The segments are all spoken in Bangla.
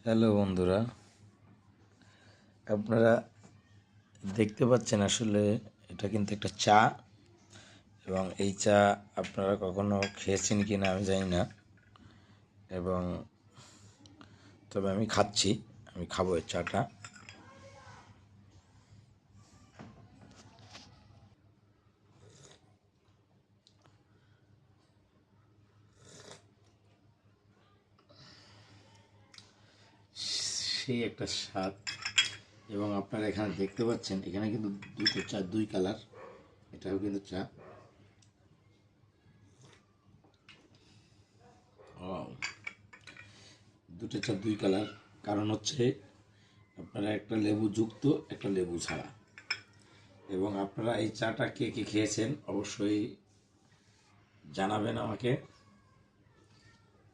হ্যালো বন্ধুরা, আপনারা দেখতে পাচ্ছেন আসলে এটা কিন্তু একটা চা। এবং এই চা আপনারা কখনো খেয়েছেন কি না আমি জানি না, এবং তবে আমি খাবো এই চাটা। সেই একটা স্বাদ। এবং আপনারা এখানে দেখতে পাচ্ছেন, এখানে কিন্তু দুটো চা, দুই কালার। এটাও কিন্তু চা। দুটো চা দুই কালার, কারণ হচ্ছে আপনারা একটা লেবু যুক্ত, একটা লেবু ছাড়া। এবং আপনারা এই চাটা কে কে খেয়েছেন অবশ্যই জানাবেন আমাকে,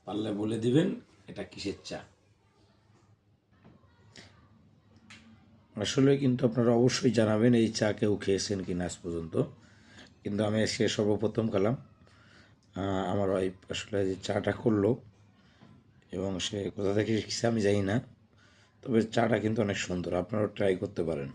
পারলে বলে দিবেন এটা কিসের চা। আসলে কিন্তু আপনারা অবশ্যই জানাবেন এই চা কেউ খেয়েছেন কি না আজ পর্যন্ত। কিন্তু আমি আজকে সর্বপ্রথম খেলাম। আমার ওয়াইফ আসলে যে চাটা করলো, এবং সে কোথা থেকে শিখছে আমি জানি না, তবে চাটা কিন্তু অনেক সুন্দর, আপনারাও ট্রাই করতে পারেন।